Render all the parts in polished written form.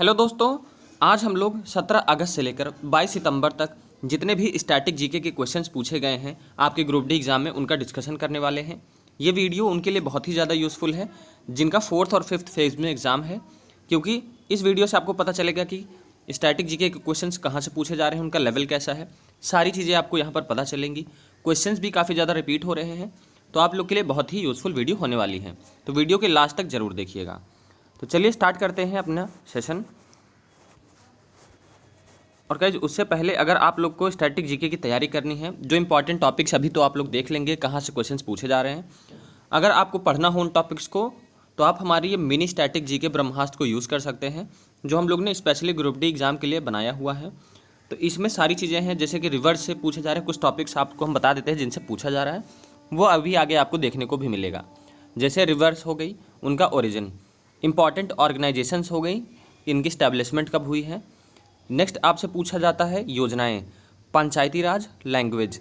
Hello दोस्तों, आज हम लोग 17 अगस्त से लेकर 22 सितंबर तक जितने भी स्टैटिक जीके के क्वेश्चंस पूछे गए हैं आपके ग्रुप डी एग्ज़ाम में उनका डिस्कशन करने वाले हैं। ये वीडियो उनके लिए बहुत ही ज़्यादा यूज़फुल है जिनका 4th और 5th फेज़ में एग्ज़ाम है, क्योंकि इस वीडियो से आपको पता चलेगा कि स्टैटिक जीके के क्वेश्चंस कहाँ से पूछे जा रहे हैं, उनका लेवल कैसा है, सारी चीज़ें आपको यहाँ पर पता चलेंगी। क्वेश्चंस भी काफ़ी ज़्यादा रिपीट हो रहे हैं, तो आप लोग के लिए बहुत ही यूज़फुल वीडियो होने वाली है। तो वीडियो के लास्ट तक ज़रूर देखिएगा। तो चलिए स्टार्ट करते हैं अपना सेशन। और गाइज उससे पहले अगर आप लोग को स्टैटिक जीके की तैयारी करनी है, जो इंपॉर्टेंट टॉपिक्स अभी तो आप लोग देख लेंगे कहाँ से क्वेश्चंस पूछे जा रहे हैं। अगर आपको पढ़ना हो उन टॉपिक्स को तो आप हमारी ये मिनी स्टैटिक जीके ब्रह्मास्त्र को यूज़ कर सकते हैं, जो हम लोग ने स्पेशली ग्रुप डी एग्ज़ाम के लिए बनाया हुआ है। तो इसमें सारी चीज़ें हैं, जैसे कि रिवर्स से पूछे जा रहे हैं कुछ टॉपिक्स आपको हम बता देते हैं जिनसे पूछा जा रहा है, वो अभी आगे आपको देखने को भी मिलेगा। जैसे रिवर्स हो गई, उनका ओरिजिन, इंपॉर्टेंट ऑर्गेनाइजेशंस हो गई, इनकी स्टैब्लिशमेंट कब हुई है। नेक्स्ट आपसे पूछा जाता है योजनाएं, पंचायती राज, लैंग्वेज।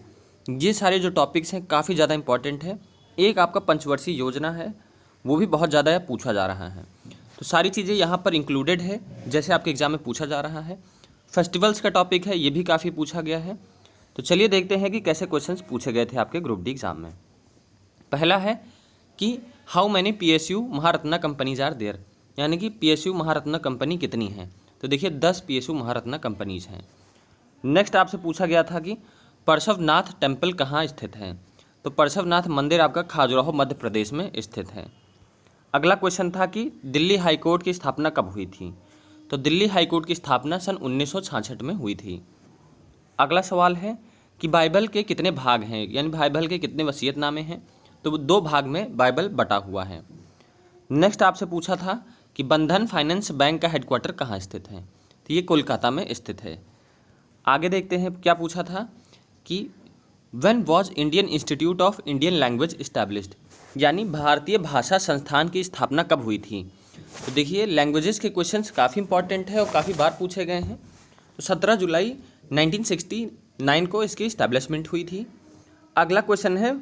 ये सारे जो टॉपिक्स हैं काफ़ी ज़्यादा इंपॉर्टेंट है। एक आपका पंचवर्षीय योजना है, वो भी बहुत ज़्यादा पूछा जा रहा है। तो सारी चीज़ें यहाँ पर इंक्लूडेड है, जैसे आपके एग्ज़ाम में पूछा जा रहा है। फेस्टिवल्स का टॉपिक है, ये भी काफ़ी पूछा गया है। तो चलिए देखते हैं कि कैसे क्वेश्चंस पूछे गए थे आपके ग्रुप डी एग्ज़ाम में। पहला है कि how many PSU Maharatna companies are there, यानी कि PSU महारत्ना कंपनी कितनी है। तो देखिए 10 PSU महारत्ना कंपनीज हैं। नेक्स्ट आपसे पूछा गया था कि पार्श्वनाथ टेम्पल कहाँ स्थित है। तो पार्श्वनाथ मंदिर आपका खाजुराहो मध्य प्रदेश में स्थित है। अगला क्वेश्चन था कि दिल्ली हाई कोर्ट की स्थापना कब हुई थी। तो दिल्ली हाई कोर्ट की स्थापना सन 1966 में हुई थी। अगला सवाल है कि बाइबल के कितने भाग हैं, यानी बाइबल के कितने वसीयतनामे हैं। तो 2 भाग में बाइबल बटा हुआ है। नेक्स्ट आपसे पूछा था कि बंधन फाइनेंस बैंक का हेडक्वार्टर कहाँ स्थित है। तो ये कोलकाता में स्थित है। आगे देखते हैं क्या पूछा था कि when was Indian institute of Indian language established, यानी भारतीय भाषा संस्थान की स्थापना कब हुई थी। तो देखिए लैंग्वेजेस के क्वेश्चंस काफ़ी इंपॉर्टेंट है और काफ़ी बार पूछे गए हैं। तो 17 जुलाई 1969 को इसकी इस्टेब्लिशमेंट हुई थी। अगला क्वेश्चन है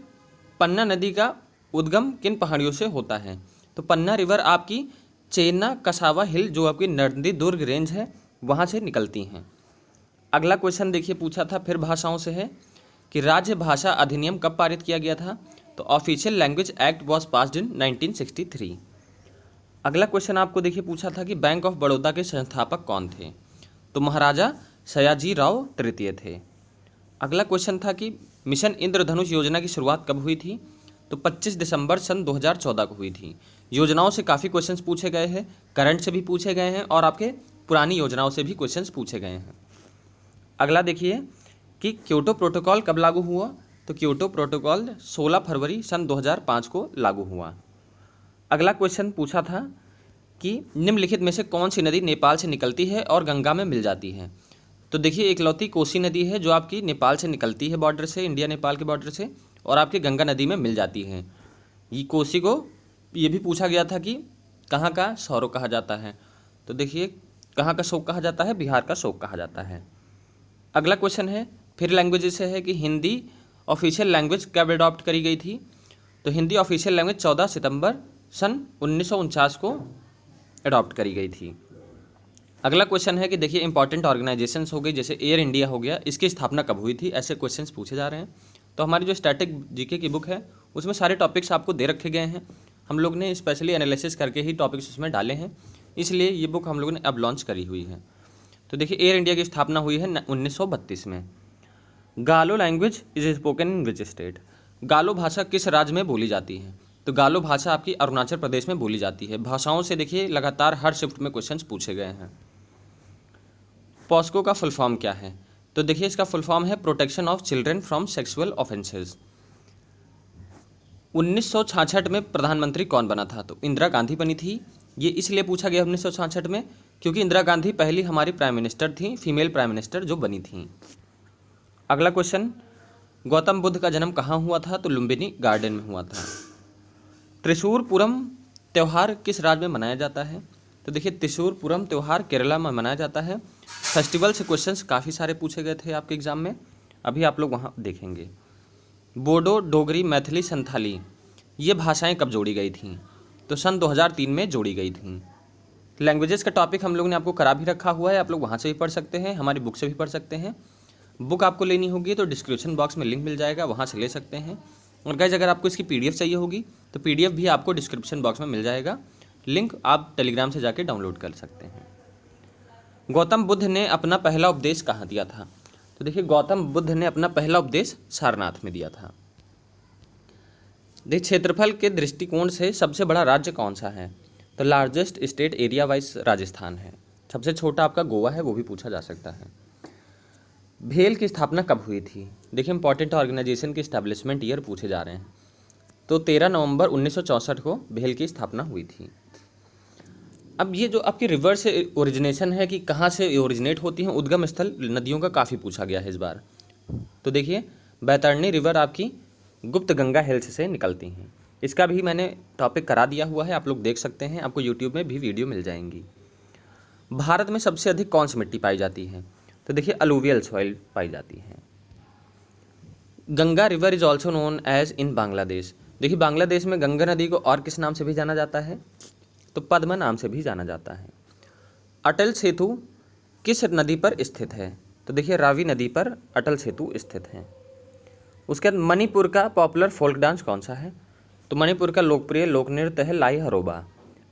पन्ना नदी का उद्गम किन पहाड़ियों से होता है। तो पन्ना रिवर आपकी चेन्ना कसावा हिल, जो आपकी नंदी दुर्ग रेंज है, वहाँ से निकलती हैं। अगला क्वेश्चन देखिए पूछा था फिर भाषाओं से है कि राज्य भाषा अधिनियम कब पारित किया गया था। तो official language act was passed in 1963। अगला क्वेश्चन आपको देखिए पूछा था कि बैंक ऑफ बड़ौदा के संस्थापक कौन थे। तो महाराजा सयाजी राव तृतीय थे। अगला क्वेश्चन था कि मिशन इंद्रधनुष योजना की शुरुआत कब हुई थी। तो 25 दिसंबर सन 2014 को हुई थी। योजनाओं से काफ़ी क्वेश्चंस पूछे गए हैं, करंट से भी पूछे गए हैं और आपके पुरानी योजनाओं से भी क्वेश्चंस पूछे गए हैं। अगला देखिए कि क्योटो प्रोटोकॉल कब लागू हुआ। तो क्योटो प्रोटोकॉल 16 फरवरी सन 2005 को लागू हुआ। अगला क्वेश्चन पूछा था कि निम्नलिखित में से कौन सी नदी नेपाल से निकलती है और गंगा में मिल जाती है। तो देखिए एकलौती कोसी नदी है जो आपकी नेपाल से निकलती है बॉर्डर से, इंडिया नेपाल के बॉर्डर से, और आपकी गंगा नदी में मिल जाती है। ये कोसी को ये भी पूछा गया था कि कहाँ का सौरो कहा जाता है। तो देखिए कहाँ का शोक कहा जाता है, बिहार का शोक कहा जाता है। अगला क्वेश्चन है फिर लैंग्वेज से है कि हिंदी ऑफिशियल लैंग्वेज कब अडॉप्ट करी गई थी। तो हिंदी ऑफिशियल लैंग्वेज 14 सितंबर सन 1949 को अडॉप्ट करी गई थी। अगला क्वेश्चन है कि देखिए इंपॉर्टेंट ऑर्गेनाइजेशंस हो गई, जैसे एयर इंडिया हो गया, इसकी स्थापना कब हुई थी। ऐसे क्वेश्चंस पूछे जा रहे हैं। तो हमारी जो स्टैटिक जीके की बुक है उसमें सारे टॉपिक्स आपको दे रखे गए हैं। हम लोग ने स्पेशली एनालिसिस करके ही टॉपिक्स उसमें डाले हैं, इसलिए ये बुक हम लोगों ने अब लॉन्च करी हुई है। तो देखिए एयर इंडिया की स्थापना हुई है 1932 में। गालो language is spoken in which state, गालो भाषा किस राज्य में बोली जाती है। तो गालो भाषा आपकी अरुणाचल प्रदेश में बोली जाती है। भाषाओं से देखिए लगातार हर शिफ्ट में क्वेश्चंस पूछे गए हैं। पॉस्को का फुल फॉर्म क्या है। तो देखिए इसका फुल फॉर्म है protection of children from sexual offences. 1966 में प्रधानमंत्री कौन बना था। तो इंदिरा गांधी बनी थी। ये इसलिए पूछा गया 1966 में क्योंकि इंदिरा गांधी पहली हमारी प्राइम मिनिस्टर थी, फीमेल प्राइम मिनिस्टर जो बनी थी। अगला क्वेश्चन, गौतम बुद्ध का जन्म कहाँ हुआ था। तो लुम्बिनी गार्डन में हुआ था। त्रिशूर पूरम त्यौहार किस राज्य में मनाया जाता है। तो देखिए त्रिशूर पूरम त्यौहार केरला में मनाया जाता है। फेस्टिवल से क्वेश्चंस काफ़ी सारे पूछे गए थे आपके एग्जाम में, अभी आप लोग वहाँ देखेंगे। बोडो, डोगरी, मैथिली, संथाली, ये भाषाएं कब जोड़ी गई थी। तो सन 2003 में जोड़ी गई थी। लैंग्वेजेस का टॉपिक हम लोगों ने आपको करा भी रखा हुआ है, आप लोग वहाँ से भी पढ़ सकते हैं, हमारी बुक से भी पढ़ सकते हैं। बुक आपको लेनी होगी तो डिस्क्रिप्शन बॉक्स में लिंक मिल जाएगा, वहाँ से ले सकते हैं। और गाइज अगर आपको इसकी PDF चाहिए होगी तो PDF भी आपको डिस्क्रिप्शन बॉक्स में मिल जाएगा, लिंक आप टेलीग्राम से जाके डाउनलोड कर सकते हैं। गौतम बुद्ध ने अपना पहला उपदेश कहाँ दिया था? तो देखिए गौतम बुद्ध ने अपना पहला उपदेश सारनाथ में दिया था। देखिए क्षेत्रफल के दृष्टिकोण से सबसे बड़ा राज्य कौन सा है? तो largest state area wise Rajasthan है। सबसे छोटा आपका गोवा है, वो भी पूछा जा सकता है। भेल की स्थापना कब हुई थी? देखिए इंपॉर्टेंट ऑर्गेनाइजेशन के इस्टेब्लिशमेंट ईयर पूछे जा रहे हैं। तो 13 नवंबर 1964 को भेल की स्थापना हुई थी। अब ये जो आपकी रिवर से ओरिजिनेशन है कि कहाँ से ओरिजिनेट होती हैं, उद्गम स्थल नदियों का काफ़ी पूछा गया है इस बार। तो देखिए बैतरणी रिवर आपकी गुप्त गंगा हिल्स से निकलती हैं। इसका भी मैंने टॉपिक करा दिया हुआ है, आप लोग देख सकते हैं, आपको यूट्यूब में भी वीडियो मिल जाएंगी। भारत में सबसे अधिक कौन सी मिट्टी पाई जाती है? तो देखिए अलूवियल सॉइल पाई जाती है। Ganga river is also known as in Bangladesh. देखिए बांग्लादेश में गंगा नदी को और किस नाम से भी जाना जाता है? तो पद्मा नाम से भी जाना जाता है। अटल सेतु किस नदी पर स्थित है? तो देखिए रावी नदी पर अटल सेतु स्थित है। उसके बाद मणिपुर का पॉपुलर फोल्क डांस कौन सा है? तो मणिपुर का लोकप्रिय लोक नृत्य है लाई हरोबा।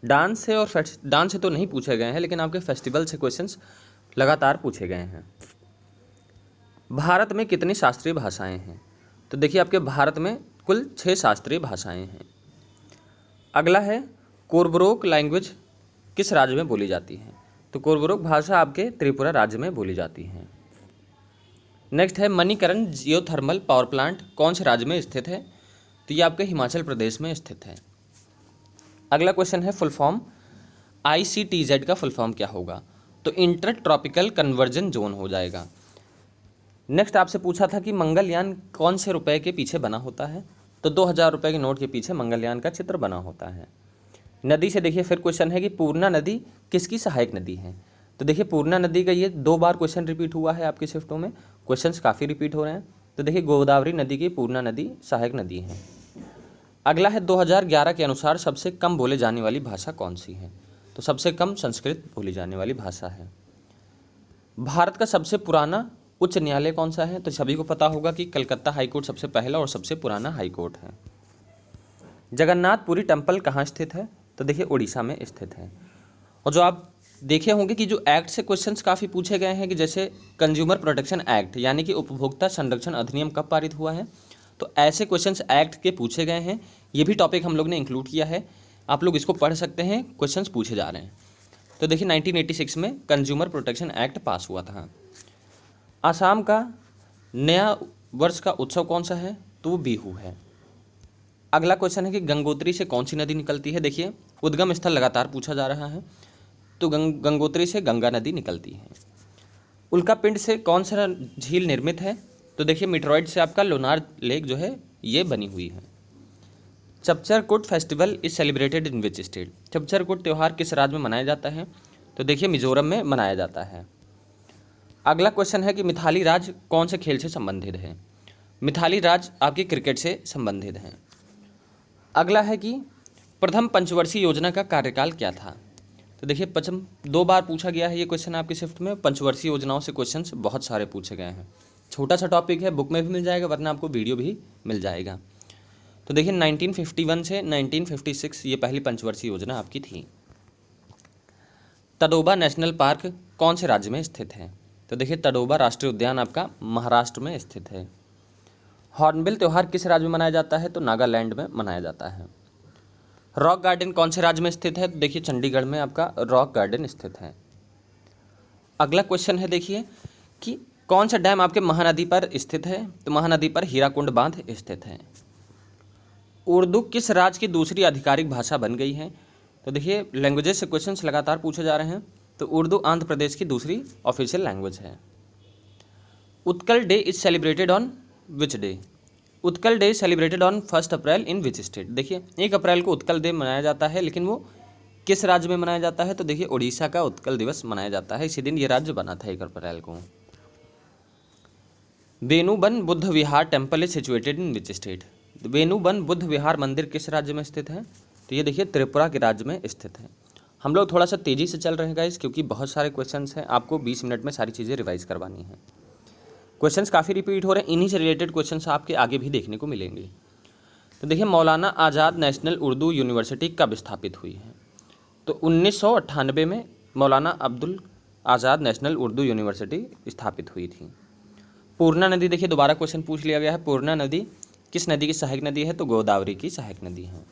डांस से और डांस से तो नहीं पूछे गए हैं, लेकिन आपके फेस्टिवल से क्वेश्चंस लगातार पूछे गए हैं। भारत में कितनी शास्त्रीय भाषाएं हैं? तो देखिए आपके भारत में कुल 6 शास्त्रीय भाषाएं हैं। अगला है कोरबरोक लैंग्वेज किस राज्य में बोली जाती है? तो कोरबरोक भाषा आपके त्रिपुरा राज्य में बोली जाती है। नेक्स्ट है मणिकरण जियोथर्मल पावर प्लांट कौन से राज्य में स्थित है? तो ये आपके हिमाचल प्रदेश में स्थित है। अगला क्वेश्चन है फुल फॉर्म ICTZ का फुल फॉर्म क्या होगा? तो इंटर ट्रॉपिकल कन्वर्जन जोन हो जाएगा। नेक्स्ट आपसे पूछा था कि मंगलयान कौन से रुपए के पीछे बना होता है? तो 2000 रुपये के नोट के पीछे मंगलयान का चित्र बना होता है। नदी से देखिए फिर क्वेश्चन है कि पूर्णा नदी किसकी सहायक नदी है? तो देखिए पूर्णा नदी का ये 2 बार क्वेश्चन रिपीट हुआ है आपके शिफ्टों में, क्वेश्चंस काफ़ी रिपीट हो रहे हैं। तो देखिए गोदावरी नदी की पूर्णा नदी सहायक नदी है। अगला है 2011 के अनुसार सबसे कम बोले जाने वाली भाषा कौन सी है? तो सबसे कम संस्कृत बोली जाने वाली भाषा है। भारत का सबसे पुराना उच्च न्यायालय कौन सा है? तो सभी को पता होगा कि कलकत्ता हाईकोर्ट सबसे पहला और सबसे पुराना हाईकोर्ट है। जगन्नाथपुरी टेम्पल कहाँ स्थित है? तो देखिए उड़ीसा में स्थित है। और जो आप देखे होंगे कि जो एक्ट से क्वेश्चंस काफ़ी पूछे गए हैं कि जैसे कंज्यूमर प्रोटेक्शन एक्ट यानी कि उपभोक्ता संरक्षण अधिनियम कब पारित हुआ है, तो ऐसे क्वेश्चंस एक्ट के पूछे गए हैं। ये भी टॉपिक हम लोग ने इंक्लूड किया है, आप लोग इसको पढ़ सकते हैं, क्वेश्चंस पूछे जा रहे हैं। तो देखिए 1986 में कंज्यूमर प्रोटेक्शन एक्ट पास हुआ था। आसाम का नया वर्ष का उत्सव कौन सा है? तो वो बिहू है। अगला क्वेश्चन है कि गंगोत्री से कौन सी नदी निकलती है? देखिए उद्गम स्थल लगातार पूछा जा रहा है, तो गंगोत्री से गंगा नदी निकलती है। उल्कापिंड से कौन सा झील निर्मित है? तो देखिए मीटरॉइड से आपका लोनार लेक जो है ये बनी हुई है। Chapchar Kut festival is celebrated in which state? Chapchar Kut त्यौहार किस राज्य में मनाया जाता है? तो देखिए मिजोरम में मनाया जाता है। अगला क्वेश्चन है कि मिथाली राज कौन से खेल से संबंधित है? मिथाली राज आपकी क्रिकेट से संबंधित हैं। अगला है कि प्रथम पंचवर्षीय योजना का कार्यकाल क्या था? तो देखिए 2 बार पूछा गया है ये क्वेश्चन आपकी शिफ्ट में। पंचवर्षीय योजनाओं से क्वेश्चंस बहुत सारे पूछे गए हैं। छोटा सा टॉपिक है, बुक में भी मिल जाएगा, वरना आपको वीडियो भी मिल जाएगा। तो देखिए 1951 से 1956 ये पहली पंचवर्षीय योजना आपकी थी। तडोबा नेशनल पार्क कौन से राज्य में स्थित है? तो देखिए तडोबा राष्ट्रीय उद्यान आपका महाराष्ट्र में स्थित है। हॉर्नबिल त्यौहार किस राज्य में मनाया जाता है? तो नागालैंड में मनाया जाता है। रॉक गार्डन कौन से राज्य में स्थित है? तो देखिए चंडीगढ़ में आपका रॉक गार्डन स्थित है। अगला क्वेश्चन है देखिए कि कौन सा डैम आपके महानदी पर स्थित है? तो महानदी पर हीराकुंड बांध स्थित है। उर्दू किस राज्य की दूसरी आधिकारिक भाषा बन गई है? तो देखिए लैंग्वेजेस से क्वेश्चंस लगातार पूछे जा रहे हैं, तो उर्दू आंध्र प्रदेश की दूसरी ऑफिशियल लैंग्वेज है। Utkal day is celebrated on which day? Utkal day celebrated on 1 April in which state? देखिए 1 अप्रैल को उत्कल डे मनाया जाता है, लेकिन वो किस राज्य में मनाया जाता है? तो देखिए उड़ीसा का उत्कल दिवस मनाया जाता है, इसी दिन ये राज्य बना था 1 अप्रैल को। Venuvan Buddha Vihar temple is situated in which state? Venuvan Buddha Vihar मंदिर किस राज्य में स्थित है? तो ये देखिए त्रिपुरा के राज्य में स्थित है। हम लोग थोड़ा सा तेज़ी से चल रहे हैं गाइस, क्योंकि बहुत सारे क्वेश्चंस हैं, आपको 20 मिनट में सारी चीज़ें रिवाइज करवानी है। क्वेश्चंस काफ़ी रिपीट हो रहे हैं, इन्हीं से रिलेटेड क्वेश्चंस आपके आगे भी देखने को मिलेंगे। तो देखिए, मौलाना आज़ाद नेशनल उर्दू यूनिवर्सिटी कब स्थापित हुई है? तो 1998 में मौलाना अब्दुल आज़ाद नेशनल उर्दू यूनिवर्सिटी स्थापित हुई थी। पूर्णा नदी, देखिए दोबारा क्वेश्चन पूछ लिया गया है, पूर्णा नदी किस नदी की सहायक नदी है? तो गोदावरी की सहायक नदी है।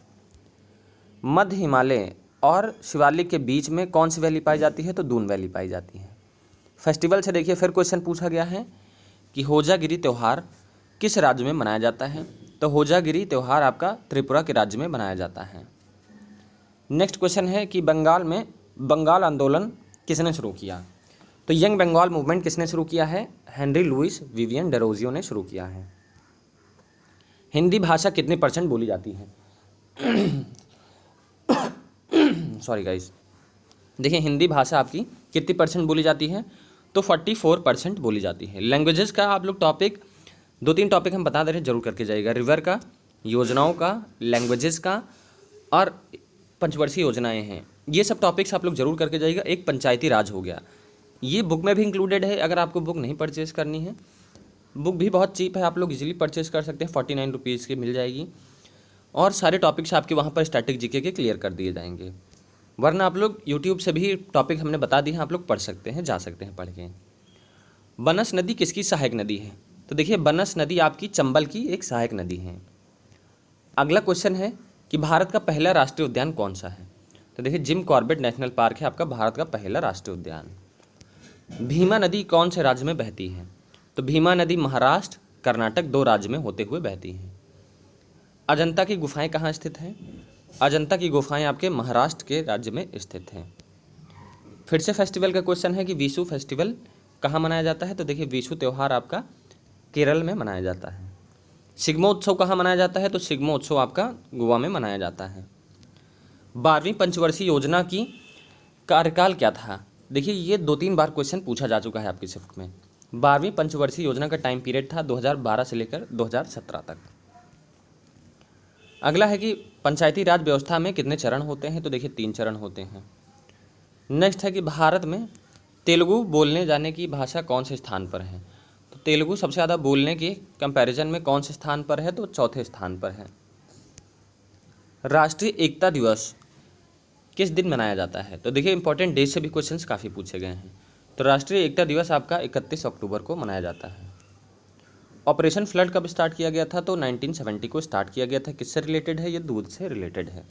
मध्य हिमालय और शिवालिक के बीच में कौन सी वैली पाई जाती है? तो दून वैली पाई जाती है। फेस्टिवल से देखिए फिर क्वेश्चन पूछा गया है कि होजागिरी त्यौहार किस राज्य में मनाया जाता है? तो होजागिरी त्यौहार आपका त्रिपुरा के राज्य में मनाया जाता है। नेक्स्ट क्वेश्चन है कि बंगाल में बंगाल आंदोलन किसने शुरू किया? तो यंग बंगाल मूवमेंट किसने शुरू किया है? हेनरी लुइस विवियन डेरोजियो ने शुरू किया है। हिंदी भाषा कितने % बोली जाती है? सॉरी गाइस, देखिए हिंदी भाषा आपकी कितनी % बोली जाती है? तो 44% बोली जाती है। लैंग्वेजेस का आप लोग टॉपिक 2-3 टॉपिक हम बता दे रहे हैं, जरूर करके जाइएगा। रिवर का, योजनाओं का, लैंग्वेजेस का और पंचवर्षीय योजनाएं हैं, ये सब टॉपिक्स आप लोग जरूर करके जाइएगा। एक पंचायती राज हो गया, ये बुक में भी इंक्लूडेड है। अगर आपको बुक नहीं परचेज करनी है, बुक भी बहुत चीप है, आप लोग इजीली परचेज कर सकते हैं, 49 रुपीज़ की मिल जाएगी। और सारे टॉपिक्स आपके वहाँ पर स्टैटिक जीके के क्लियर कर दिए जाएंगे। वरना आप लोग यूट्यूब से भी टॉपिक हमने बता दिए हैं, आप लोग पढ़ सकते हैं, जा सकते हैं पढ़ के। बनस नदी किसकी सहायक नदी है? तो देखिए बनस नदी आपकी चंबल की एक सहायक नदी है। अगला क्वेश्चन है कि भारत का पहला राष्ट्रीय उद्यान कौन सा है? तो देखिए जिम कॉर्बेट नेशनल पार्क है आपका भारत का पहला राष्ट्रीय उद्यान। भीमा नदी कौन से राज्य में बहती है? तो भीमा नदी महाराष्ट्र, कर्नाटक 2 राज्य में होते हुए बहती है। अजंता की गुफाएं कहाँ स्थित हैं? अजंता की गुफाएं आपके महाराष्ट्र के राज्य में स्थित हैं। फिर से फेस्टिवल का क्वेश्चन है कि विशु फेस्टिवल कहाँ मनाया जाता है? तो देखिए विशु त्यौहार आपका केरल में मनाया जाता है। शिग्मोत्सव कहाँ मनाया जाता है? तो शिग्मोत्सव आपका गोवा में मनाया जाता है। 12वीं पंचवर्षीय योजना की कार्यकाल क्या था? देखिए ये 2-3 बार क्वेश्चन पूछा जा चुका है आपकी शिफ्ट में। 12वीं पंचवर्षीय योजना का टाइम पीरियड था 2012 से लेकर 2017 तक। अगला है कि पंचायती राज व्यवस्था में कितने चरण होते हैं? तो देखिए 3 चरण होते हैं। नेक्स्ट है कि भारत में तेलुगु बोलने जाने की भाषा कौन से स्थान पर है? तो तेलुगु सबसे ज़्यादा बोलने के कंपैरिजन में कौन से स्थान पर है? तो 4थे स्थान पर है। राष्ट्रीय एकता दिवस किस दिन मनाया जाता है? तो देखिए इंपॉर्टेंट डेट से भी क्वेश्चंस काफ़ी पूछे गए हैं। तो राष्ट्रीय एकता दिवस आपका 31 अक्टूबर को मनाया जाता है। ऑपरेशन फ्लड कब स्टार्ट किया गया था? तो 1970 को स्टार्ट किया गया था। किससे रिलेटेड है? ये दूध से रिलेटेड है।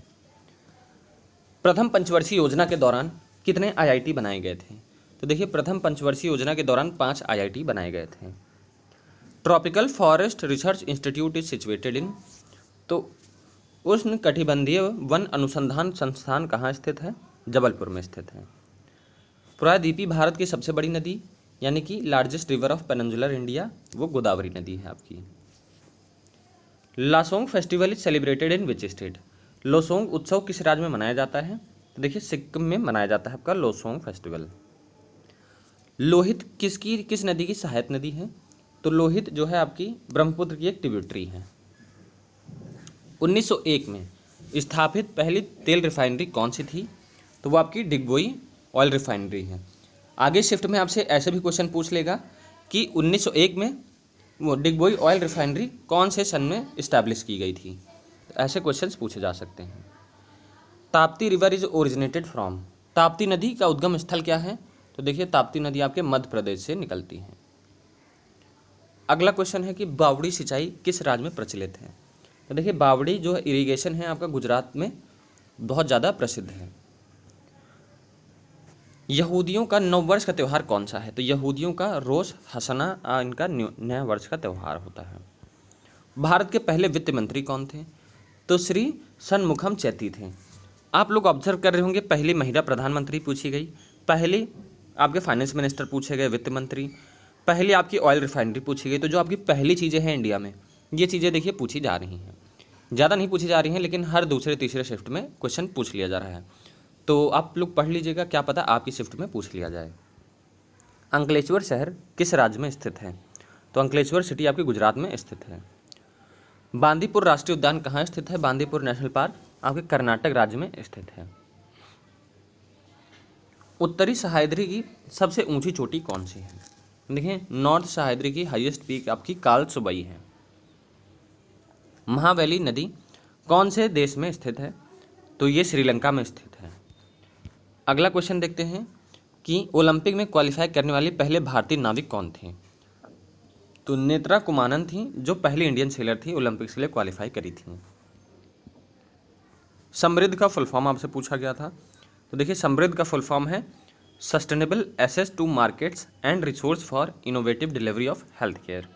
प्रथम पंचवर्षीय योजना के दौरान कितने IIT बनाए गए थे? तो देखिए प्रथम पंचवर्षीय योजना के दौरान 5 IIT बनाए गए थे। Tropical forest research institute is situated इन, तो उष्ण कटिबंधीय वन अनुसंधान संस्थान कहाँ स्थित है? जबलपुर में स्थित है। प्रायद्वीपी भारत की सबसे बड़ी नदी यानी कि largest river of peninsular India, वो गोदावरी नदी है आपकी। Losoong festival is celebrated in which state? Losoong उत्सव किस राज्य में मनाया जाता है? तो देखिए सिक्किम में मनाया जाता है आपका लोसोंग फेस्टिवल। लोहित किस नदी की सहायक नदी है? तो लोहित जो है आपकी ब्रह्मपुत्र की एक ट्रिब्यूटरी है। 1901 में स्थापित पहली तेल रिफाइनरी कौन सी थी? तो वो आपकी डिगबोई ऑयल रिफाइनरी है। आगे शिफ्ट में आपसे ऐसे भी क्वेश्चन पूछ लेगा कि 1901 में वो डिगबोई ऑयल रिफाइनरी कौन से सन में इस्टेब्लिश की गई थी? ऐसे क्वेश्चंस पूछे जा सकते हैं। Tapti river is originated from, Tapti नदी का उद्गम स्थल क्या है? तो देखिए ताप्ती नदी आपके मध्य प्रदेश से निकलती है। अगला क्वेश्चन है कि बावड़ी सिंचाई किस राज्य में प्रचलित है? तो देखिए बावड़ी जो इरिगेशन है आपका गुजरात में बहुत ज़्यादा प्रसिद्ध है। यहूदियों का नव वर्ष का त्यौहार कौन सा है? तो यहूदियों का रोश हसना इनका नया वर्ष का त्यौहार होता है। भारत के पहले वित्त मंत्री कौन थे? तो श्री षणमुखम चेट्टी थे। आप लोग ऑब्जर्व कर रहे होंगे पहली महिला प्रधानमंत्री पूछी गई, पहली आपके फाइनेंस मिनिस्टर पूछे गए, वित्त मंत्री, पहली आपकी ऑयल रिफाइनरी पूछी गई। तो जो आपकी पहली चीज़ें हैं इंडिया में, ये चीज़ें देखिए पूछी जा रही हैं, ज़्यादा नहीं पूछी जा रही हैं, लेकिन हर दूसरे तीसरे शिफ्ट में क्वेश्चन पूछ लिया जा रहा है। तो आप लोग पढ़ लीजिएगा, क्या पता आपकी शिफ्ट में पूछ लिया जाए। अंकलेश्वर शहर किस राज्य में स्थित है? तो अंकलेश्वर सिटी आपकी गुजरात में स्थित है। बांदीपुर राष्ट्रीय उद्यान कहाँ स्थित है? बांदीपुर नेशनल पार्क आपके कर्नाटक राज्य में स्थित है। उत्तरी सह्याद्री की सबसे ऊंची चोटी कौन सी है? देखिए, नॉर्थ सह्याद्री की हाईएस्ट पीक आपकी कालसुबई है। महावेली नदी कौन से देश में स्थित है? तो ये श्रीलंका में स्थित है। अगला क्वेश्चन देखते हैं कि ओलंपिक में क्वालिफाई करने वाली पहले भारतीय नाविक कौन थे? तो नेत्रा कुमानन थी, जो पहली इंडियन सेलर थी ओलंपिक्स के लिए क्वालिफाई करी थी। समृद्ध का फुल फॉर्म आपसे पूछा गया था, तो देखिए समृद्ध का फुल फॉर्म है sustainable access to markets and resource for innovative delivery of health care.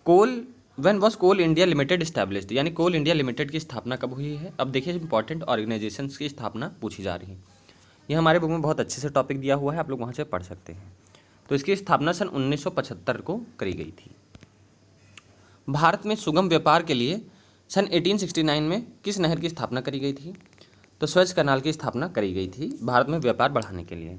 Coal when was Coal India Limited established, यानी कोल इंडिया लिमिटेड की स्थापना कब हुई है? अब देखिए इंपॉर्टेंट ऑर्गेनाइजेशंस की स्थापना पूछी जा रही है। ये हमारे बुक में बहुत अच्छे से टॉपिक दिया हुआ है, आप लोग वहाँ से पढ़ सकते हैं। तो इसकी स्थापना सन 1975 को करी गई थी। भारत में सुगम व्यापार के लिए सन 1869 में किस नहर की स्थापना करी गई थी? तो स्वेज कनाल की स्थापना करी गई थी भारत में व्यापार बढ़ाने के लिए।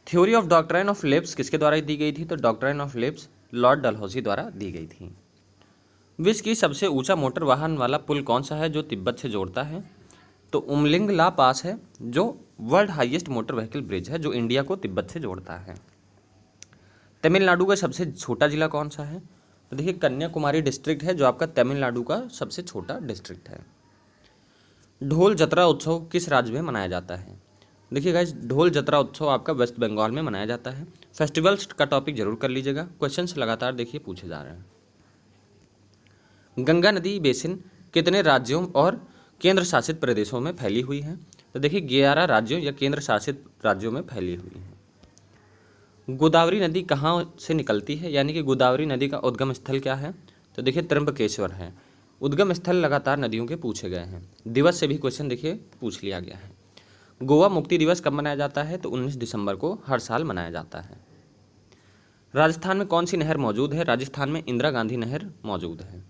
Theory of doctrine of lapse किसके द्वारा दी गई थी? तो doctrine of lapse Lord Dalhousie द्वारा दी गई थी। विश्व की सबसे ऊंचा मोटर वाहन वाला पुल कौन सा है जो तिब्बत से जोड़ता है? तो उमलिंग ला पास है, जो world highest motor vehicle bridge है जो इंडिया को तिब्बत से जोड़ता है। तमिलनाडु का सबसे छोटा जिला कौन सा है? तो देखिए कन्याकुमारी डिस्ट्रिक्ट है, जो आपका तमिलनाडु का सबसे छोटा डिस्ट्रिक्ट है। ढोल जतरा उत्सव किस राज्य में मनाया जाता है? देखिए गाइस, ढोल जतरा उत्सव आपका वेस्ट बंगाल में मनाया जाता है। फेस्टिवल्स का टॉपिक जरूर कर लीजिएगा, क्वेश्चंस लगातार देखिए पूछे जा रहे हैं। गंगा नदी बेसिन कितने राज्यों और केंद्र शासित प्रदेशों में फैली हुई है? तो देखिए 11 राज्यों या केंद्र शासित राज्यों में फैली हुई है। गोदावरी नदी कहाँ से निकलती है, यानी कि गोदावरी नदी का उद्गम स्थल क्या है? तो देखिए त्र्यंबकेश्वर है। उद्गम स्थल लगातार नदियों के पूछे गए हैं। दिवस से भी क्वेश्चन देखिए पूछ लिया गया है। गोवा मुक्ति दिवस कब मनाया जाता है? तो 19 दिसंबर को हर साल मनाया जाता है। राजस्थान में कौन सी नहर मौजूद है? राजस्थान में इंदिरा गांधी नहर मौजूद है।